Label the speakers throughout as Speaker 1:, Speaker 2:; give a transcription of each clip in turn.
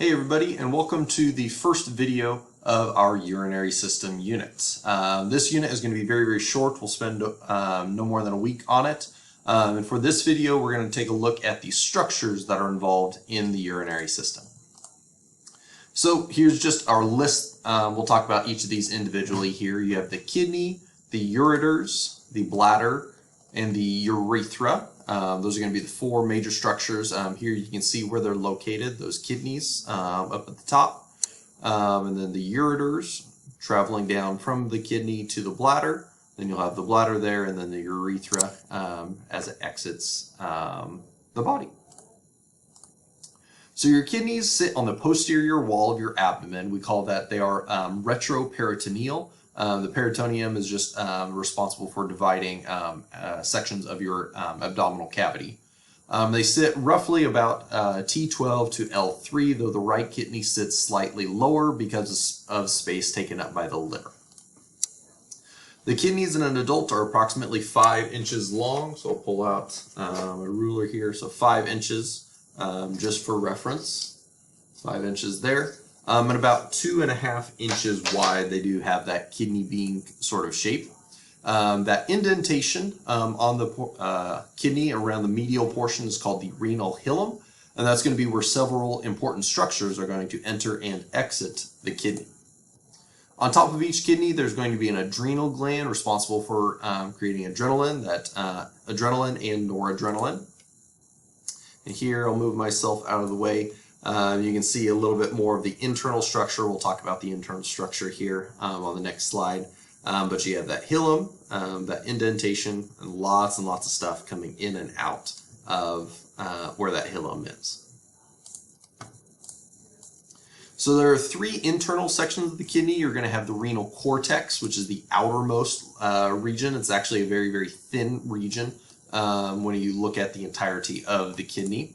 Speaker 1: Hey everybody, and welcome to the first video of our urinary system units. This unit is going to be very short. We'll spend no more than a week on it. And for this video, we're going to take a look at the structures that are involved in the urinary system. So here's just our list. We'll talk about each of these individually here. You have the kidney, the ureters, the bladder, and the urethra. Those are going to be the four major structures. Here you can see where they're located, those kidneys up at the top. And then the ureters traveling down from the kidney to the bladder. Then you'll have the bladder there, and then the urethra as it exits the body. So your kidneys sit on the posterior wall of your abdomen. We call that they are retroperitoneal. The peritoneum is just responsible for dividing sections of your abdominal cavity. They sit roughly about T12 to L3, though the right kidney sits slightly lower because of space taken up by the liver. The kidneys in an adult are approximately 5 inches long, so I'll pull out a ruler here, so 5 inches just for reference, 5 inches there. And about 2.5 inches wide. They do have that kidney bean sort of shape. That indentation on the kidney around the medial portion is called the renal hilum, and that's going to be where several important structures are going to enter and exit the kidney. On top of each kidney, there's going to be an adrenal gland responsible for creating adrenaline, adrenaline and noradrenaline. And here, I'll move myself out of the way. You can see a little bit more of the internal structure. We'll talk about the internal structure here on the next slide. But you have that hilum, that indentation, and lots of stuff coming in and out of where that hilum is. So there are 3 internal sections of the kidney. You're going to have the renal cortex, which is the outermost region. It's actually a very thin region when you look at the entirety of the kidney.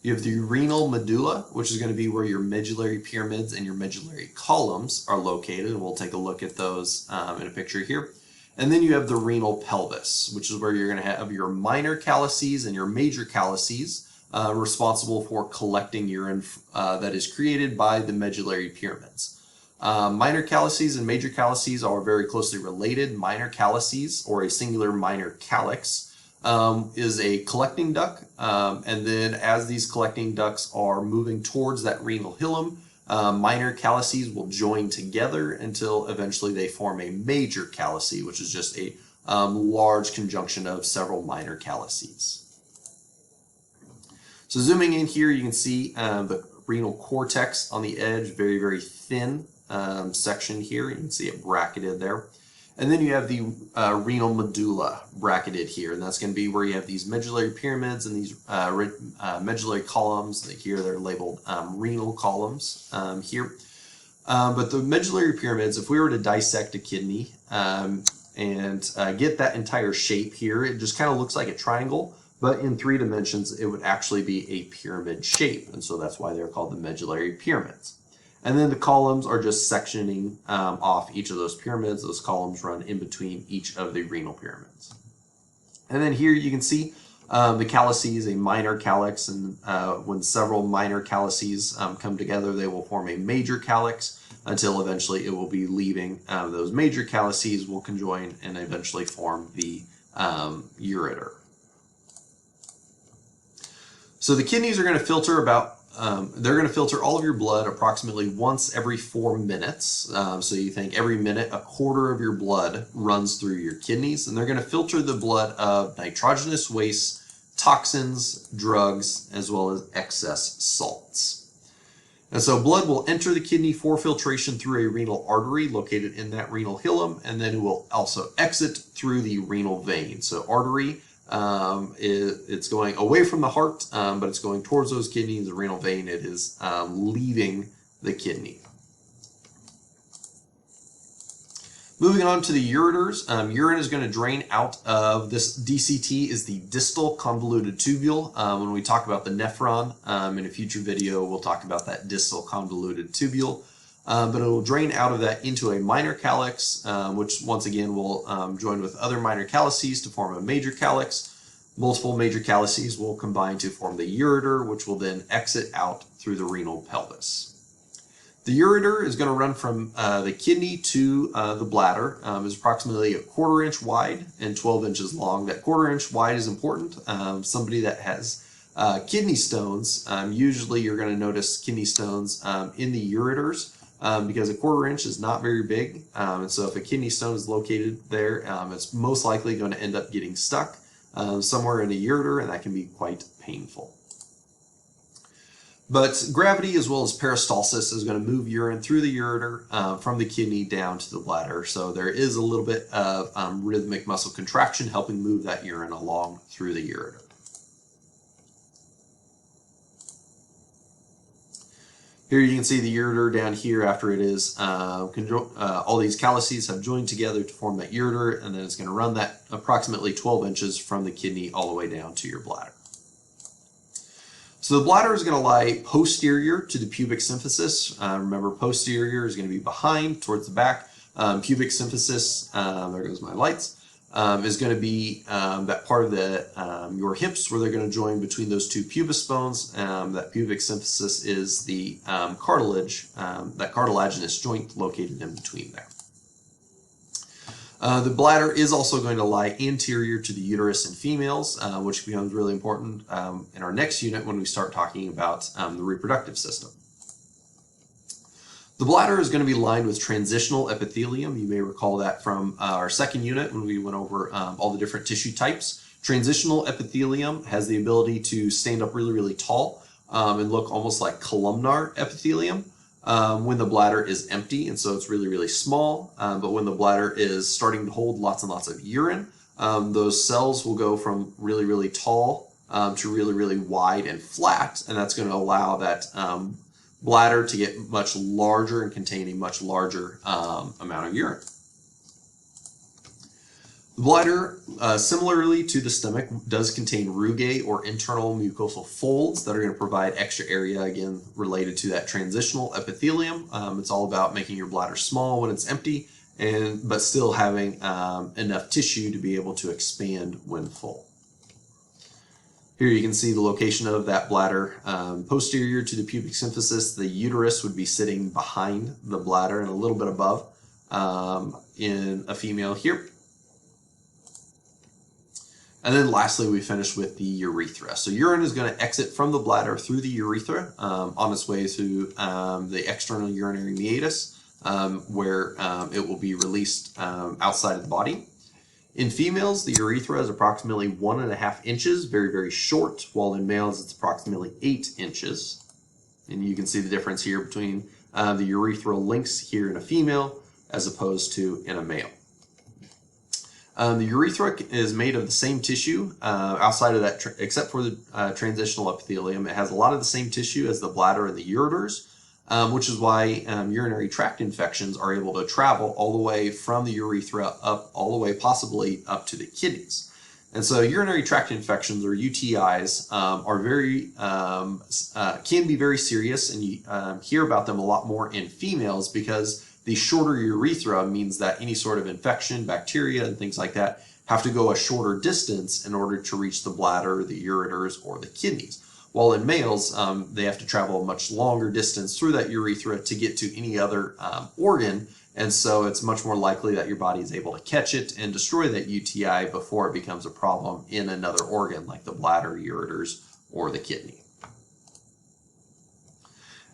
Speaker 1: You have the renal medulla, which is going to be where your medullary pyramids and your medullary columns are located. And we'll take a look at those in a picture here. And then you have the renal pelvis, which is where you're going to have your minor calyces and your major calyces responsible for collecting urine that is created by the medullary pyramids. Minor calyces and major calyces are very closely related. Minor calyces, or a singular minor calyx, is a collecting duct, and then as these collecting ducts are moving towards that renal hilum, minor calyces will join together until eventually they form a major calyce, which is just a large conjunction of several minor calyces. So zooming in here, you can see the renal cortex on the edge, very thin section here. You can see it bracketed there. And then you have the renal medulla bracketed here, and that's going to be where you have these medullary pyramids and these medullary columns. Here they're labeled renal columns here. But the medullary pyramids, if we were to dissect a kidney and get that entire shape here, it just kind of looks like a triangle, but in 3 dimensions it would actually be a pyramid shape, and so that's why they're called the medullary pyramids. And then the columns are just sectioning off each of those pyramids. Those columns run in between each of the renal pyramids. And then here you can see the calyces, a minor calyx, and when several minor calyces come together, they will form a major calyx until eventually it will be leaving. Those major calyces will conjoin and eventually form the ureter. So the kidneys are going to filter they're going to filter all of your blood approximately once every 4 minutes. So you think every minute, a quarter of your blood runs through your kidneys, and they're going to filter the blood of nitrogenous waste, toxins, drugs, as well as excess salts. And so blood will enter the kidney for filtration through a renal artery located in that renal hilum, and then it will also exit through the renal vein. So artery, it's going away from the heart, but it's going towards those kidneys. The renal vein, it is leaving the kidney. Moving on to the ureters, urine is going to drain out of this. DCT is the distal convoluted tubule. When we talk about the nephron in a future video, we'll talk about that distal convoluted tubule. But it will drain out of that into a minor calyx, which once again will join with other minor calyces to form a major calyx. Multiple major calyces will combine to form the ureter, which will then exit out through the renal pelvis. The ureter is going to run from the kidney to the bladder. Is approximately a 1/4 inch wide and 12 inches long. That 1/4 inch wide is important. Somebody that has kidney stones, usually you're going to notice kidney stones in the ureters because a 1/4 inch is not very big. And so if a kidney stone is located there, it's most likely going to end up getting stuck somewhere in a ureter, and that can be quite painful. But gravity as well as peristalsis is going to move urine through the ureter from the kidney down to the bladder. So there is a little bit of rhythmic muscle contraction helping move that urine along through the ureter. Here you can see the ureter down here after it is, all these calyces have joined together to form that ureter, and then it's going to run that approximately 12 inches from the kidney all the way down to your bladder. So the bladder is going to lie posterior to the pubic symphysis. Remember, posterior is going to be behind, towards the back. Pubic symphysis, there goes my lights, is going to be that part of the your hips where they're going to join between those two pubis bones. That pubic symphysis is the cartilage, that cartilaginous joint located in between there. The bladder is also going to lie anterior to the uterus in females, which becomes really important in our next unit when we start talking about the reproductive system. The bladder is going to be lined with transitional epithelium. You may recall that from our second unit when we went over all the different tissue types. Transitional epithelium has the ability to stand up really, really tall and look almost like columnar epithelium. When the bladder is empty, and so it's really, really small. But when the bladder is starting to hold lots and lots of urine, those cells will go from really, really tall to really, really wide and flat, and that's going to allow that bladder to get much larger and contain a much larger amount of urine. The bladder, similarly to the stomach, does contain rugae or internal mucosal folds that are going to provide extra area, again, related to that transitional epithelium. It's all about making your bladder small when it's empty, but still having enough tissue to be able to expand when full. Here you can see the location of that bladder. Posterior to the pubic symphysis, the uterus would be sitting behind the bladder and a little bit above in a female here. And then lastly, we finish with the urethra. So urine is going to exit from the bladder through the urethra on its way to the external urinary meatus, where it will be released outside of the body. In females, the urethra is approximately 1.5 inches, very, very short, while in males it's approximately 8 inches. And you can see the difference here between the urethral links here in a female as opposed to in a male. The urethra is made of the same tissue outside of that, except for the transitional epithelium. It has a lot of the same tissue as the bladder and the ureters, which is why urinary tract infections are able to travel all the way from the urethra up, all the way possibly up to the kidneys. And so urinary tract infections, or UTIs, are very can be very serious, and you hear about them a lot more in females because the shorter urethra means that any sort of infection, bacteria, and things like that have to go a shorter distance in order to reach the bladder, the ureters, or the kidneys. While in males, they have to travel a much longer distance through that urethra to get to any other organ, and so it's much more likely that your body is able to catch it and destroy that UTI before it becomes a problem in another organ like the bladder, ureters, or the kidney.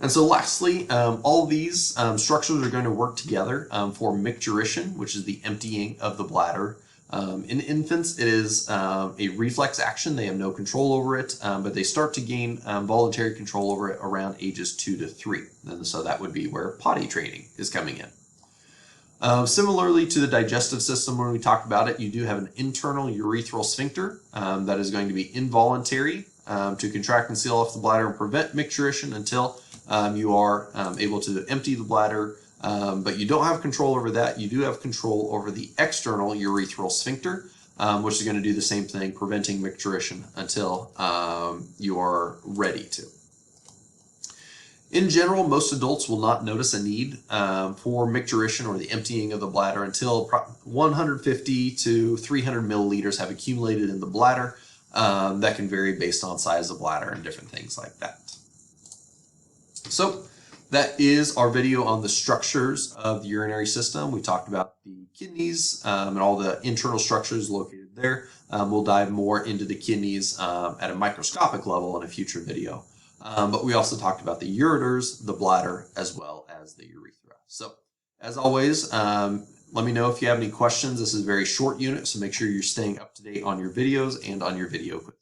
Speaker 1: And so lastly, all these structures are going to work together for micturition, which is the emptying of the bladder. In infants, it is a reflex action. They have no control over it, but they start to gain voluntary control over it around ages 2 to 3. And so that would be where potty training is coming in. Similarly to the digestive system, when we talked about it, you do have an internal urethral sphincter that is going to be involuntary to contract and seal off the bladder and prevent micturition until you are able to empty the bladder, but you don't have control over that. You do have control over the external urethral sphincter, which is going to do the same thing, preventing micturition until you are ready to. In general, most adults will not notice a need for micturition or the emptying of the bladder until 150 to 300 milliliters have accumulated in the bladder. that can vary based on size of bladder and different things like that. So that is our video on the structures of the urinary system. We talked about the kidneys and all the internal structures located there. We'll dive more into the kidneys at a microscopic level in a future video. But we also talked about the ureters, the bladder, as well as the urethra. So as always, let me know if you have any questions. This is a very short unit, so make sure you're staying up to date on your videos and on your video quiz.